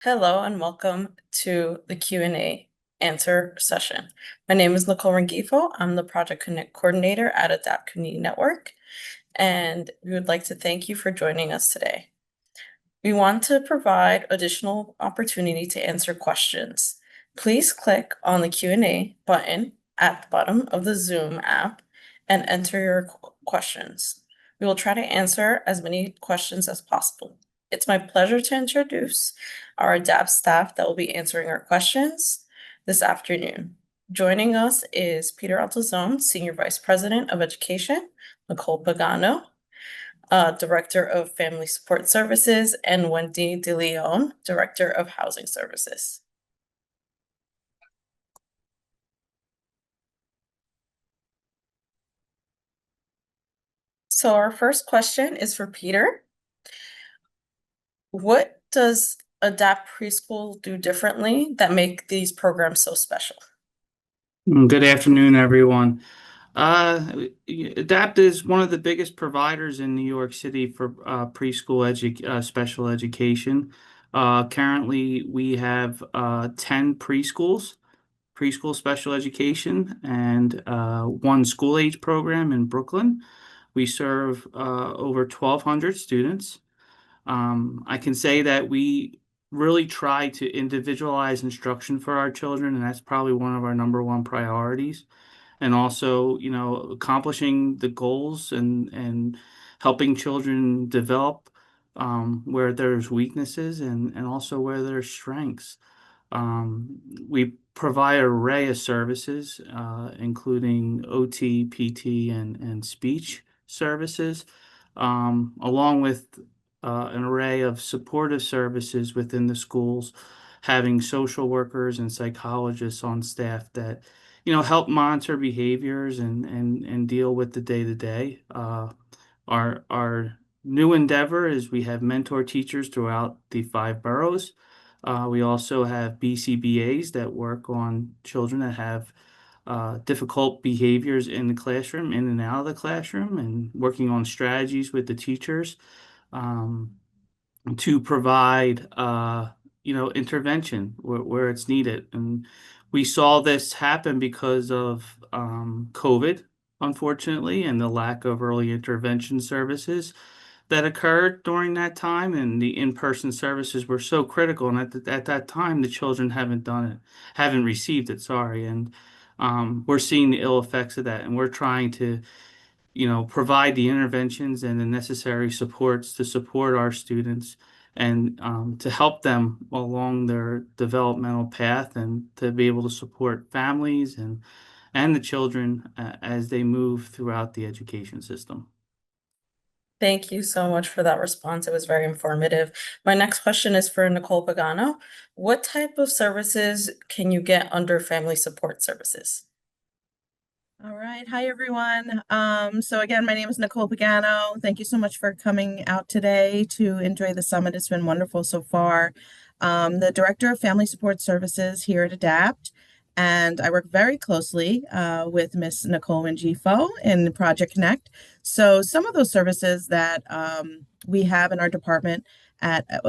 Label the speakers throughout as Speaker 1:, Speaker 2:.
Speaker 1: Hello and welcome to the Q&A answer session. My name is Nicole Rengifo. I'm the Project Connect Coordinator at Adapt Community Network, and we would like to thank you for joining us today. We want to provide additional opportunity to answer questions. Please click on the Q&A button at the bottom of the Zoom app and enter your questions. We will try to answer as many questions as possible. It's my pleasure to introduce our ADAPT staff that will be answering our questions this afternoon. Joining us is Peter Altazone, Senior Vice President of Education, Nicole Pagano, Director of Family Support Services, and Wendy DeLeon, Director of Housing Services. So our first question is for Peter. What does Adapt Preschool do differently that make these programs so special?
Speaker 2: Good afternoon, everyone. Adapt is one of the biggest providers in New York City for preschool special education. Currently, we have 10 preschool special education, and one school age program in Brooklyn. We serve over 1,200 students. I can say that we really try to individualize instruction for our children, and that's probably one of our number one priorities. And also, accomplishing the goals and helping children develop where there's weaknesses and also where there's strengths. We provide an array of services, including OT, PT, and speech services, along with an array of supportive services within the schools, having social workers and psychologists on staff that, help monitor behaviors and deal with the day-to-day. Our new endeavor is we have mentor teachers throughout the 5 boroughs. We also have BCBAs that work on children that have difficult behaviors in the classroom, in and out of the classroom, and working on strategies with the teachers um, to provide, intervention where it's needed. And we saw this happen because of COVID, unfortunately, and the lack of early intervention services that occurred during that time, and the in-person services were so critical. And at that time, the children haven't received it, sorry. And we're seeing the ill effects of that, and we're trying to, provide the interventions and the necessary supports to support our students and to help them along their developmental path and to be able to support families and the children as they move throughout the education system.
Speaker 1: Thank you so much for that response. It was very informative. My next question is for Nicole Pagano. What type of services can you get under Family Support Services?
Speaker 3: All right. Hi, everyone. So again, my name is Nicole Pagano. Thank you so much for coming out today to enjoy the summit. It's been wonderful so far. The Director of Family Support Services here at ADAPT, and I work very closely with Miss Nicole Ngifo in Project Connect. So some of those services that we have in our department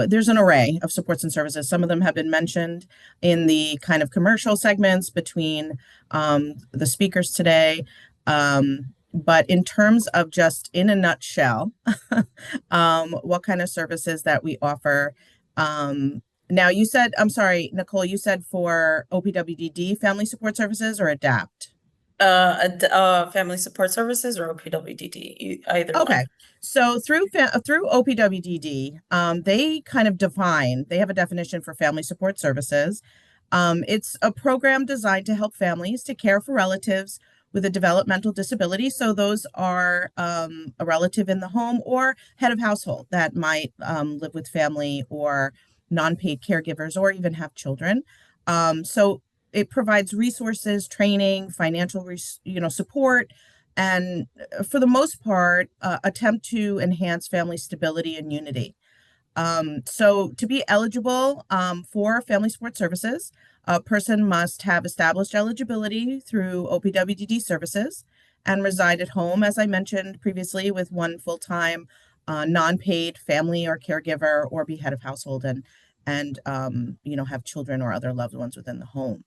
Speaker 3: there's an array of supports and services. Some of them have been mentioned in the kind of commercial segments between the speakers today. But in terms of just in a nutshell, what kind of services that we offer. Now you said, I'm sorry, Nicole, you said for OPWDD Family Support Services or ADAPT?
Speaker 1: Family Support Services or OPWDD, either one.
Speaker 3: Okay. So through OPWDD, they have a definition for family support services. It's a program designed to help families to care for relatives with a developmental disability. So those are a relative in the home or head of household that might live with family or non-paid caregivers or even have children. So it provides resources, training, financial, support, and for the most part, attempt to enhance family stability and unity. So to be eligible for family support services, a person must have established eligibility through OPWDD services and reside at home, as I mentioned previously, with one full-time non-paid family or caregiver or be head of household. And and have children or other loved ones within the home.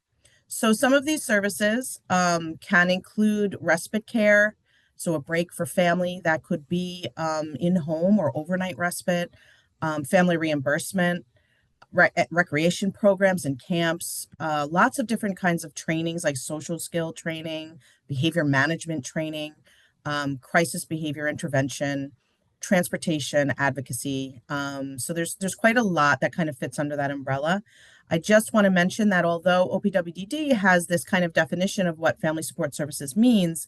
Speaker 3: So some of these services can include respite care, so a break for family that could be in home or overnight respite, family reimbursement, recreation programs and camps, lots of different kinds of trainings like social skill training, behavior management training, crisis behavior intervention, transportation advocacy. So there's quite a lot that kind of fits under that umbrella. I just want to mention that although OPWDD has this kind of definition of what family support services means,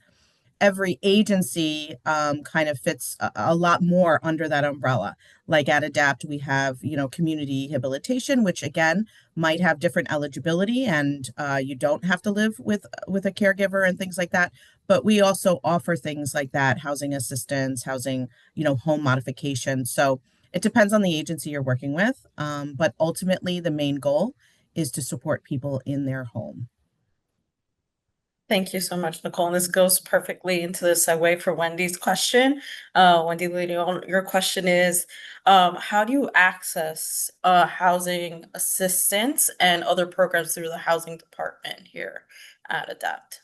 Speaker 3: every agency kind of fits a lot more under that umbrella. Like at ADAPT, we have, community rehabilitation, which again might have different eligibility, and you don't have to live with a caregiver and things like that. But we also offer things like that, housing assistance, housing, home modification. So it depends on the agency you're working with. But ultimately, the main goal is to support people in their home.
Speaker 1: Thank you so much, Nicole. And this goes perfectly into the segue for Wendy's question. Wendy Leon, your question is, how do you access housing assistance and other programs through the housing department here at ADAPT?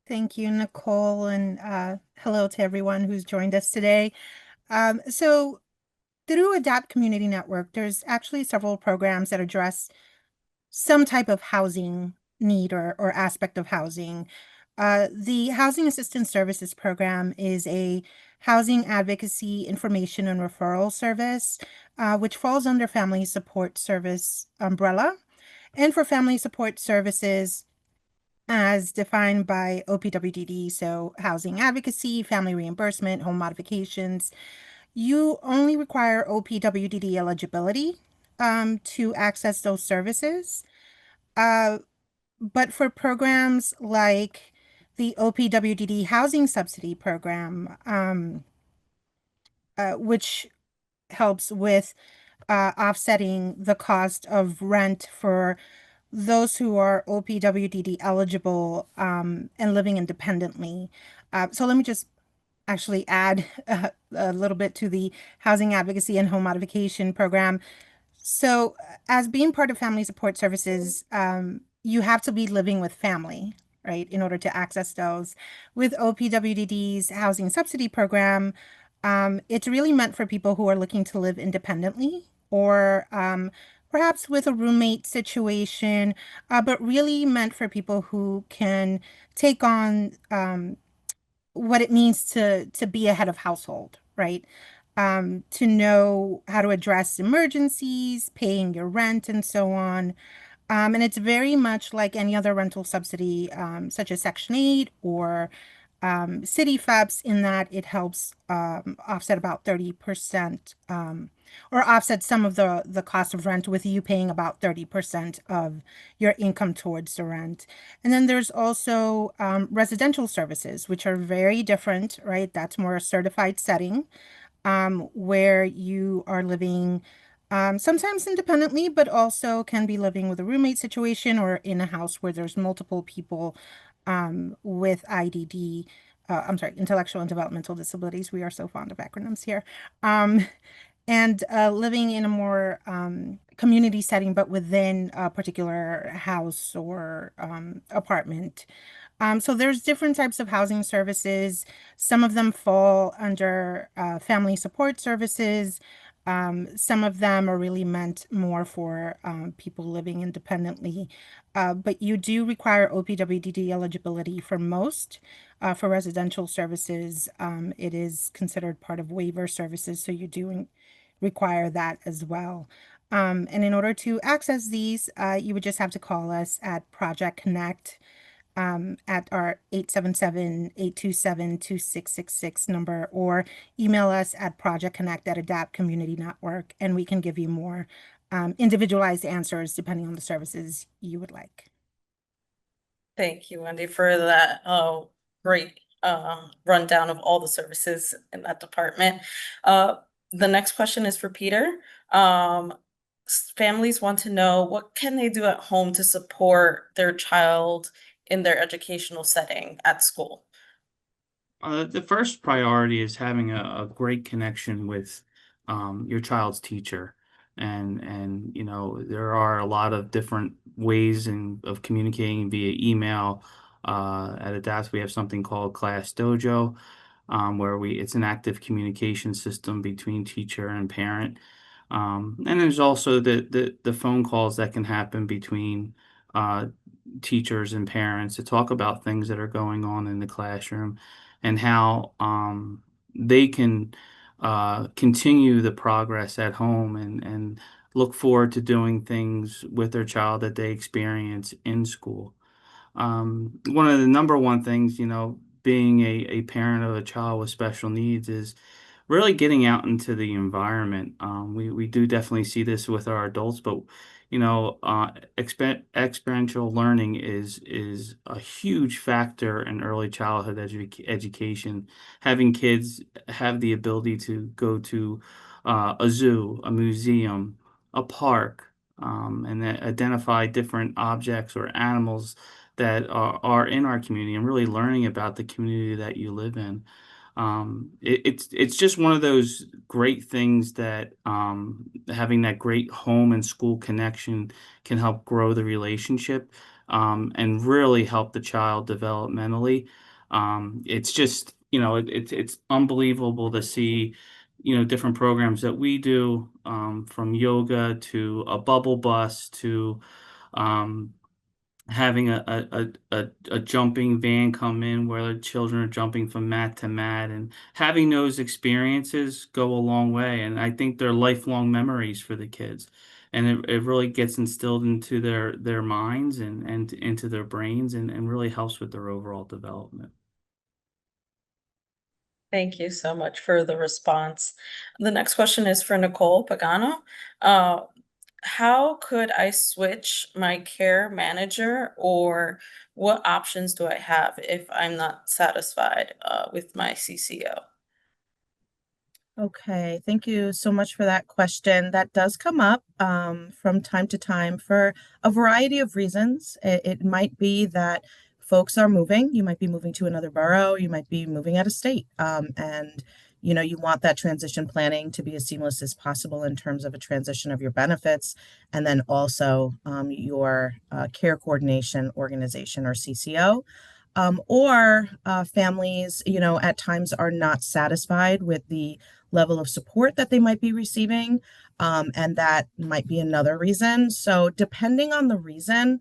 Speaker 4: Thank you, Nicole, and hello to everyone who's joined us today. So through ADAPT Community Network, there's actually several programs that address some type of housing need or aspect of housing. The Housing Assistance Services Program is a housing advocacy information and referral service, which falls under Family Support Service umbrella. And for Family Support Services, as defined by OPWDD, so housing advocacy, family reimbursement, home modifications, you only require OPWDD eligibility to access those services. But for programs like the OPWDD Housing Subsidy Program, which helps with offsetting the cost of rent for those who are OPWDD eligible and living independently. So let me just actually add a little bit to the housing advocacy and home modification program. So as being part of family support services, you have to be living with family, right, in order to access those. With OPWDD's housing subsidy program, it's really meant for people who are looking to live independently or perhaps with a roommate situation, but really meant for people who can take on what it means to be a head of household, right? To know how to address emergencies, paying your rent, and so on. And it's very much like any other rental subsidy, such as Section 8 or city FEPS, in that it helps offset about 30% or offset some of the cost of rent, with you paying about 30% of your income towards the rent. And then there's also residential services, which are very different, right? That's more a certified setting where you are living sometimes independently, but also can be living with a roommate situation or in a house where there's multiple people with IDD. I'm sorry, intellectual and developmental disabilities. We are so fond of acronyms here. And living in a more community setting, but within a particular house or apartment. So there's different types of housing services. Some of them fall under family support services. Some of them are really meant more for people living independently. But you do require OPWDD eligibility for most. For residential services, it is considered part of waiver services, so you do require that as well. And in order to access these, you would just have to call us at Project Connect at our 877-827-2666 number, or email us at projectconnect@ADAPT Community Network, and we can give you more individualized answers depending on the services you would like.
Speaker 1: Thank you, Wendy, for that great rundown of all the services in that department. The next question is for Peter. Families want to know, what can they do at home to support their child in their educational setting at school?
Speaker 2: The first priority is having a great connection with your child's teacher. And you know, there are a lot of different ways of communicating via email. At ADAPT, we have something called Class Dojo, where it's an active communication system between teacher and parent. And there's also the phone calls that can happen between uh, teachers and parents to talk about things that are going on in the classroom and how they can continue the progress at home and look forward to doing things with their child that they experience in school. One of the number one things, you know, being a parent of a child with special needs is really getting out into the environment. We do definitely see this with our adults, but you know, experiential learning is a huge factor in early childhood education. Having kids have the ability to go to a zoo, a museum, a park, and then identify different objects or animals that are in our community and really learning about the community that you live in. It's just one of those great things that having that great home and school connection can help grow the relationship and really help the child developmentally. It's just, you know, it's unbelievable to see, you know, different programs that we do, from yoga to a bubble bus to um, having a jumping van come in where the children are jumping from mat to mat, and having those experiences go a long way. And I think they're lifelong memories for the kids. And it really gets instilled into their minds and into their brains and really helps with their overall development.
Speaker 1: Thank you so much for the response. The next question is for Nicole Pagano. Uh, how could I switch my care manager, or what options do I have if I'm not satisfied with my CCO?
Speaker 3: Okay, thank you so much for that question. That does come up from time to time for a variety of reasons. It might be that folks are moving. You might be moving to another borough. You might be moving out of state, and you know you want that transition planning to be as seamless as possible in terms of a transition of your benefits, and then also your care coordination organization or CCO. Or families, you know, at times are not satisfied with the level of support that they might be receiving. And that might be another reason. So, depending on the reason,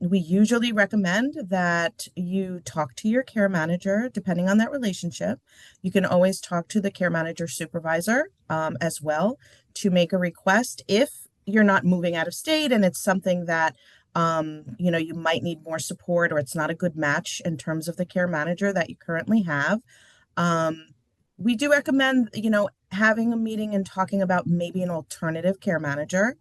Speaker 3: we usually recommend that you talk to your care manager, depending on that relationship. You can always talk to the care manager supervisor as well to make a request if you're not moving out of state and it's something that you know, you might need more support or it's not a good match in terms of the care manager that you currently have. Um, we do recommend, you know, having a meeting and talking about maybe an alternative care manager.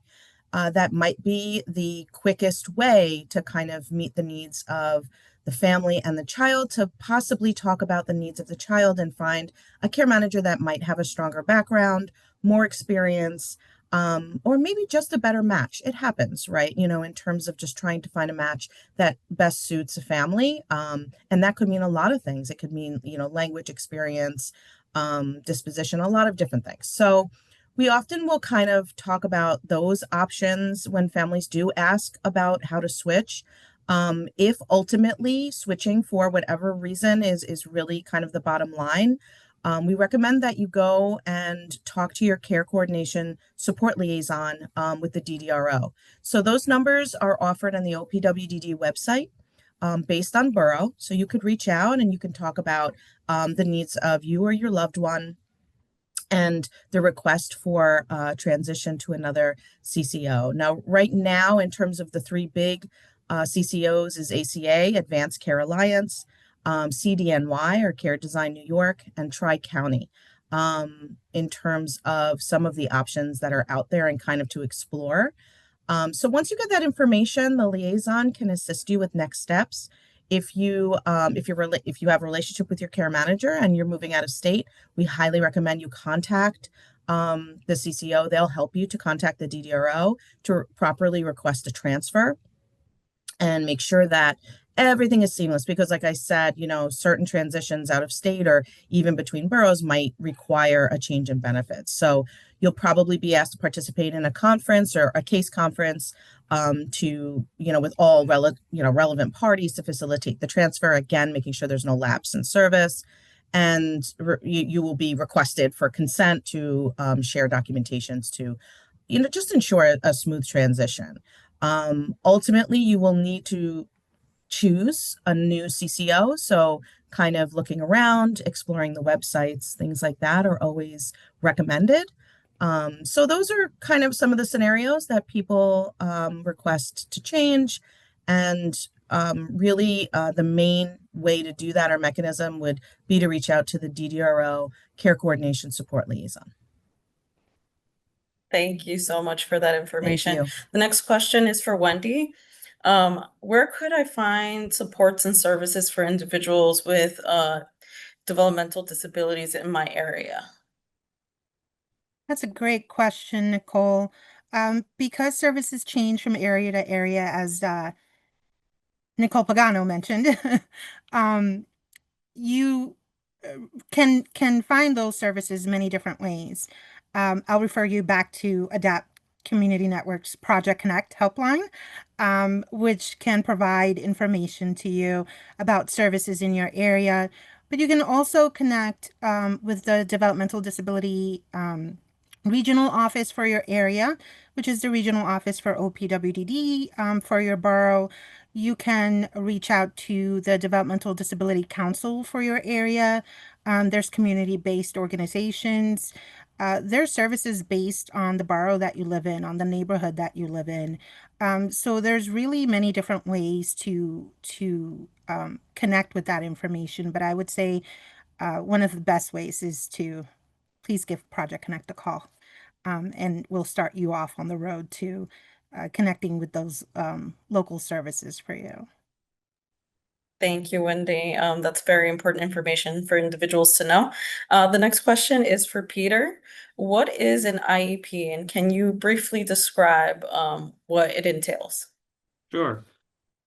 Speaker 3: That might be the quickest way to kind of meet the needs of the family and the child, to possibly talk about the needs of the child and find a care manager that might have a stronger background, more experience, or maybe just a better match. It happens, right? You know, in terms of just trying to find a match that best suits a family. And that could mean a lot of things. It could mean, you know, language experience, disposition, a lot of different things. So, we often will kind of talk about those options when families do ask about how to switch. If ultimately switching for whatever reason is really kind of the bottom line, we recommend that you go and talk to your care coordination support liaison with the DDRO. So those numbers are offered on the OPWDD website based on borough. So you could reach out and you can talk about the needs of you or your loved one and the request for transition to another CCO. Now, right now, in terms of the three big CCOs is ACA, Advanced Care Alliance, CDNY, or Care Design New York, and Tri-County, in terms of some of the options that are out there and kind of to explore. So once you get that information, the liaison can assist you with next steps. If you if you have a relationship with your care manager and you're moving out of state, we highly recommend you contact the CCO. They'll help you to contact the DDRO to properly request a transfer and make sure that everything is seamless, because like I said, you know, certain transitions out of state or even between boroughs might require a change in benefits. So you'll probably be asked to participate in a conference or a case conference to, with all relevant parties to facilitate the transfer. Again, making sure there's no lapse in service. And you will be requested for consent to share documentations to, just ensure a smooth transition. Ultimately, you will need to choose a new CCO. So kind of looking around, exploring the websites, things like that are always recommended. So those are kind of some of the scenarios that people request to change. And really the main way to do that or mechanism would be to reach out to the DDRO Care Coordination Support Liaison.
Speaker 1: Thank you so much for that information.
Speaker 3: you.
Speaker 1: The next question is for Wendy. Where could I find supports and services for individuals with developmental disabilities in my area?
Speaker 4: That's a great question, Nicole. Because services change from area to area, as Nicole Pagano mentioned, you can find those services many different ways. I'll refer you back to ADAPT Community Network's Project Connect helpline, which can provide information to you about services in your area. But you can also connect with the Developmental Disability Regional Office for your area, which is the regional office for OPWDD for your borough. You can reach out to the Developmental Disability Council for your area. There's community-based organizations. There's services based on the borough that you live in, on the neighborhood that you live in. So there's really many different ways to connect with that information. But I would say one of the best ways is to please give Project Connect a call. And we'll start you off on the road to connecting with those local services for you.
Speaker 1: Thank you, Wendy. That's very important information for individuals to know. The next question is for Peter. What is an IEP, and can you briefly describe what it entails?
Speaker 2: Sure.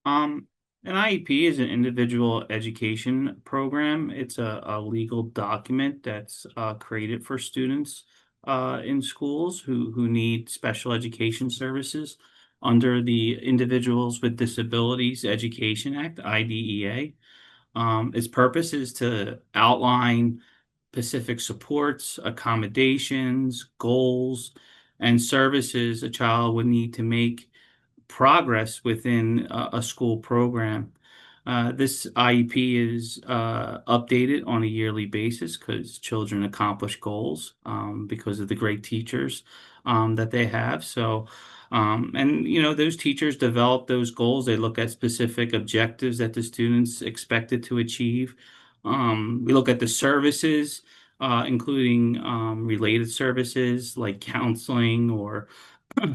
Speaker 2: An IEP is an individual education program. It's a legal document that's created for students in schools who need special education services under the Individuals with Disabilities Education Act, IDEA. Its purpose is to outline specific supports, accommodations, goals, and services a child would need to make progress within a school program. This IEP is updated on a yearly basis because children accomplish goals because of the great teachers that they have. So, and those teachers develop those goals. They look at specific objectives that the students expected to achieve. We look at the services, including related services like counseling or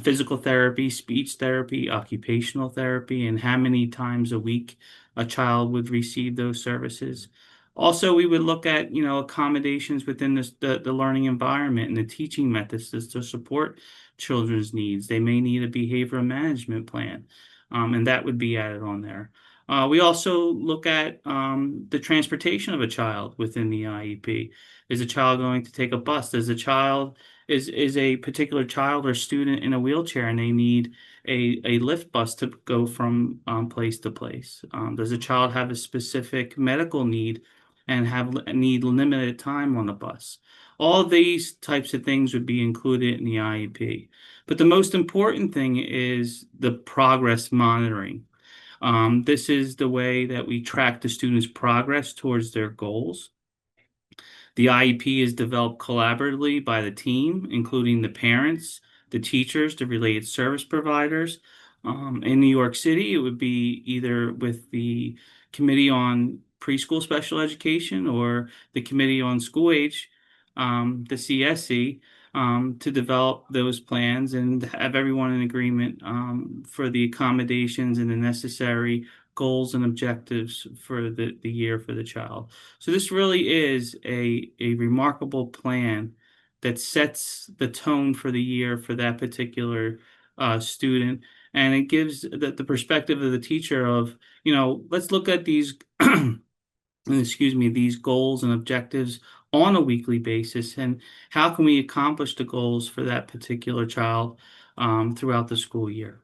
Speaker 2: physical therapy, speech therapy, occupational therapy, and how many times a week a child would receive those services. Also, we would look at, accommodations within the learning environment and the teaching methods to support children's needs. They may need a behavioral management plan, and that would be added on there. We also look at the transportation of a child within the IEP. Is a child going to take a bus? Does a child is a particular child or student in a wheelchair and they need a lift bus to go from place to place? Does a child have a specific medical need and need limited time on the bus? All of these types of things would be included in the IEP. But the most important thing is the progress monitoring. This is the way that we track the students' progress towards their goals. The IEP is developed collaboratively by the team, including the parents, the teachers, the related service providers. In New York City, it would be either with the Committee on Preschool Special Education or the Committee on School Age, the CSE, to develop those plans and have everyone in agreement for the accommodations and the necessary goals and objectives for the year for the child. So this really is a remarkable plan that sets the tone for the year for that particular student. And it gives the perspective of the teacher of, let's look at these these goals and objectives on a weekly basis, and how can we accomplish the goals for that particular child throughout the school year.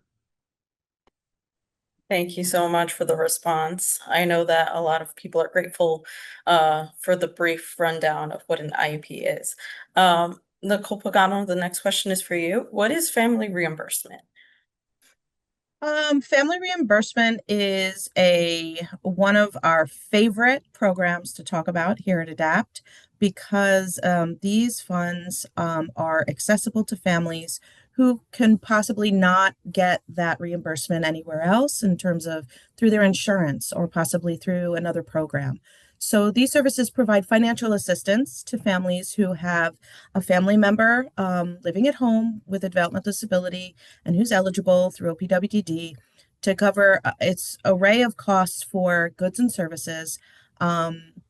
Speaker 1: Thank you so much for the response. I know that a lot of people are grateful for the brief rundown of what an IEP is. Nicole Pagano, the next question is for you. What is family reimbursement?
Speaker 3: Family reimbursement is one of our favorite programs to talk about here at ADAPT because these funds are accessible to families who can possibly not get that reimbursement anywhere else in terms of through their insurance or possibly through another program. So these services provide financial assistance to families who have a family member living at home with a developmental disability and who's eligible through OPWDD to cover its array of costs for goods and services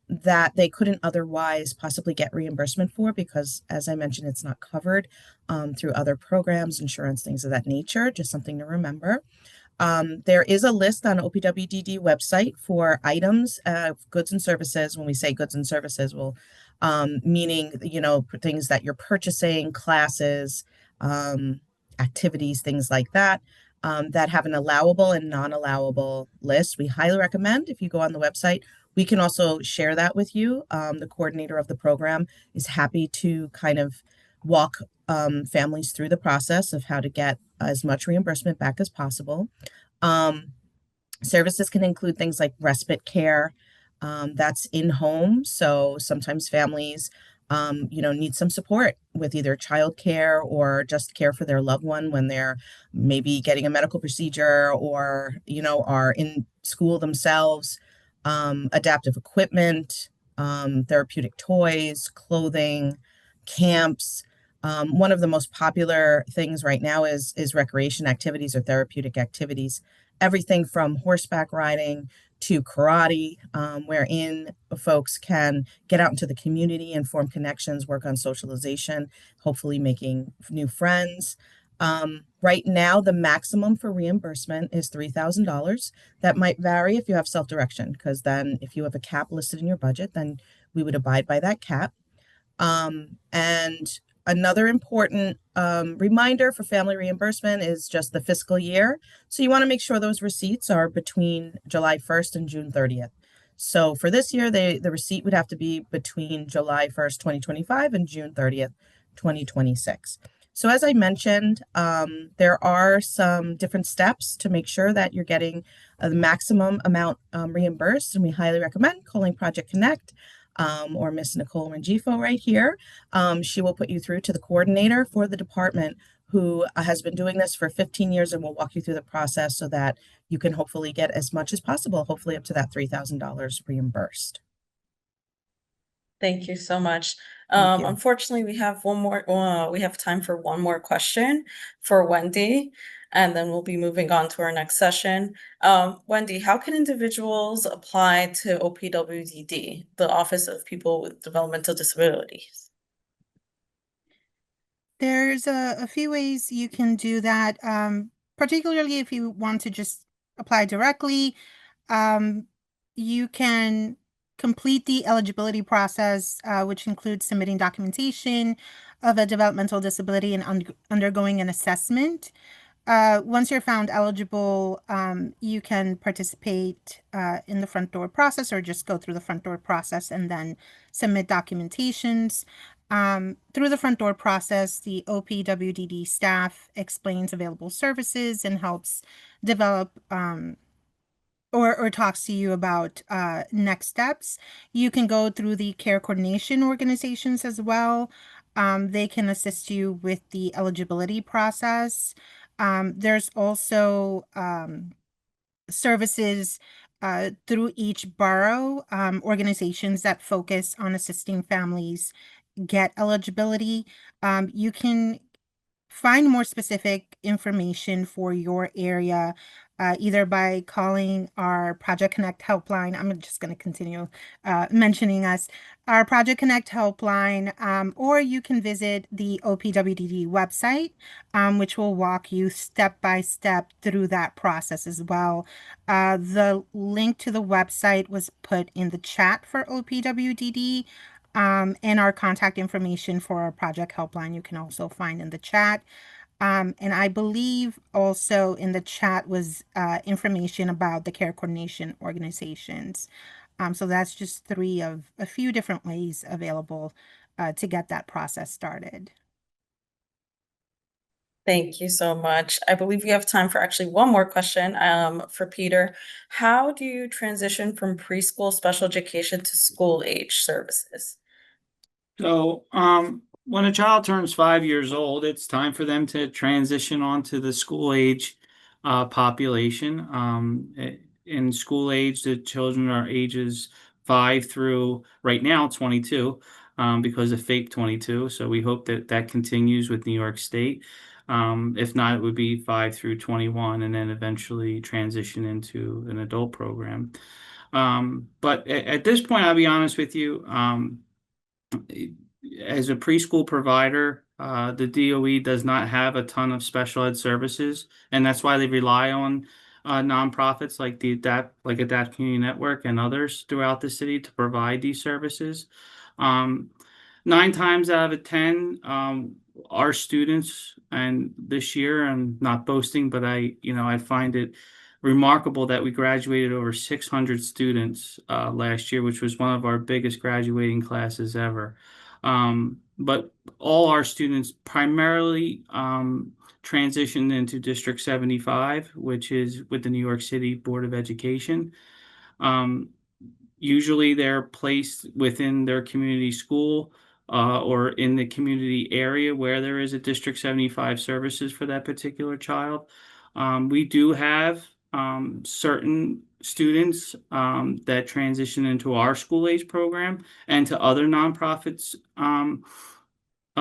Speaker 3: that they couldn't otherwise possibly get reimbursement for because, as I mentioned, it's not covered through other programs, insurance, things of that nature. Just something to remember. There is a list on OPWDD website for items, goods and services. When we say goods and services, meaning, things that you're purchasing, classes, activities, things like that, that have an allowable and non-allowable list. We highly recommend if you go on the website. We can also share that with you. The coordinator of the program is happy to kind of walk families through the process of how to get as much reimbursement back as possible. Services can include things like respite care, that's in home. So sometimes families, need some support with either childcare or just care for their loved one when they're maybe getting a medical procedure or, are in school themselves. Adaptive equipment, therapeutic toys, clothing, camps. One of the most popular things right now is recreation activities or therapeutic activities. Everything from horseback riding to karate, wherein folks can get out into the community and form connections, work on socialization, hopefully making new friends. Right now, the maximum for reimbursement is $3,000. That might vary if you have self-direction, because then if you have a cap listed in your budget, then we would abide by that cap. And another important reminder for family reimbursement is just the fiscal year. So you want to make sure those receipts are between July 1st and June 30th. So for this year, the receipt would have to be between July 1st, 2025 and June 30th, 2026. So as I mentioned, there are some different steps to make sure that you're getting the maximum amount reimbursed, and we highly recommend calling Project Connect or Miss Nicole Rengifo right here. She will put you through to the coordinator for the department who has been doing this for 15 years and will walk you through the process so that you can hopefully get as much as possible, hopefully up to that $3,000 reimbursed.
Speaker 1: Thank you so much.
Speaker 3: Thank you.
Speaker 1: Unfortunately, we have we have time for one more question for Wendy, and then we'll be moving on to our next session. Wendy, how can individuals apply to OPWDD, the Office of People with Developmental Disabilities?
Speaker 4: There's a few ways you can do that, particularly if you want to just apply directly. You can complete the eligibility process, which includes submitting documentation of a developmental disability and undergoing an assessment. Once you're found eligible, you can participate in the front door process or just go through the front door process and then submit documentations. Through the front door process, the OPWDD staff explains available services and helps develop or talks to you about next steps. You can go through the care coordination organizations as well. They can assist you with the eligibility process. There's also services through each borough, organizations that focus on assisting families get eligibility. You can find more specific information for your area either by calling our Project Connect helpline. I'm just going to continue mentioning us, our Project Connect helpline, or you can visit the OPWDD website, which will walk you step by step through that process as well. The link to the website was put in the chat for OPWDD, and our contact information for our project helpline you can also find in the chat. And I believe also in the chat was information about the care coordination organizations. So that's just three of a few different ways available to get that process started.
Speaker 1: Thank you so much. I believe we have time for actually one more question for Peter. How do you transition from preschool special education to school age services?
Speaker 2: So, when a child turns 5 years old, it's time for them to transition onto the school age population. In school age, the children are ages 5 through right now 22 because of fake 22. So we hope that that continues with New York State. If not, it would be 5 through 21 and then eventually transition into an adult program. But at this point, I'll be honest with you, as a preschool provider, the DOE does not have a ton of special ed services, and that's why they rely on nonprofits like Adapt Community Network and others throughout the city to provide these services. 9 times out of 10, our students, and this year, I'm not boasting, but I find it remarkable that we graduated over 600 students last year, which was one of our biggest graduating classes ever. But all our students primarily transitioned into District 75, which is with the New York City Board of Education. Usually they're placed within their community school or in the community area where there is a District 75 services for that particular child. We do have certain students that transition into our school age program and to other nonprofits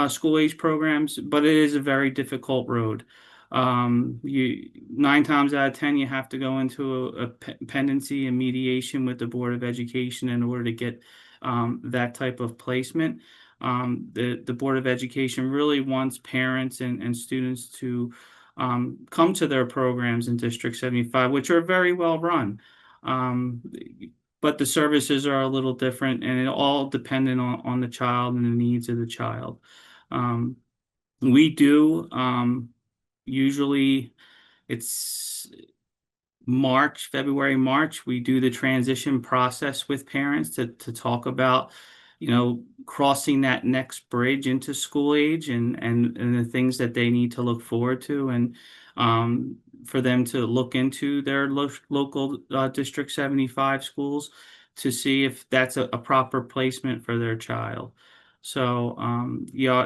Speaker 2: school age programs, but it is a very difficult road. 9 times out of 10, you have to go into a pendency and mediation with the Board of Education in order to get that type of placement. The Board of Education really wants parents and students to come to their programs in District 75, which are very well run. But the services are a little different, and it all dependent on the child and the needs of the child. We do usually it's February, March, we do the transition process with parents to talk about, crossing that next bridge into school age and the things that they need to look forward to, and for them to look into their local District 75 schools to see if that's a proper placement for their child. So,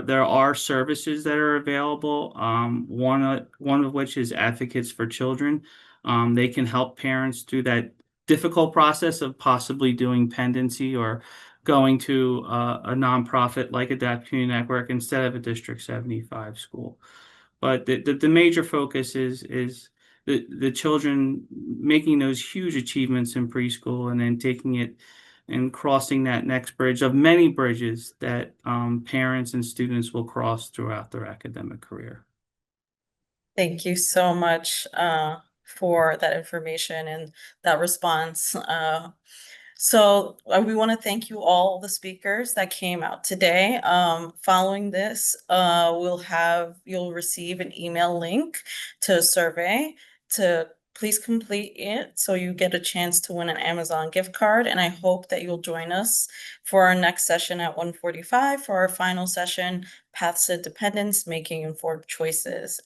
Speaker 2: there are services that are available. One of which is Advocates for Children. They can help parents through that difficult process of possibly doing pendency or going to a nonprofit like Adapt Community Network instead of a District 75 school. But the major focus is the children making those huge achievements in preschool and then taking it and crossing that next bridge of many bridges that parents and students will cross throughout their academic career.
Speaker 1: Thank you so much for that information and that response. So we want to thank you all the speakers that came out today. Following this, you'll receive an email link to a survey to please complete it so you get a chance to win an Amazon gift card. And I hope that you'll join us for our next session at 1:45 for our final session, Paths to Dependence, Making Informed Choices.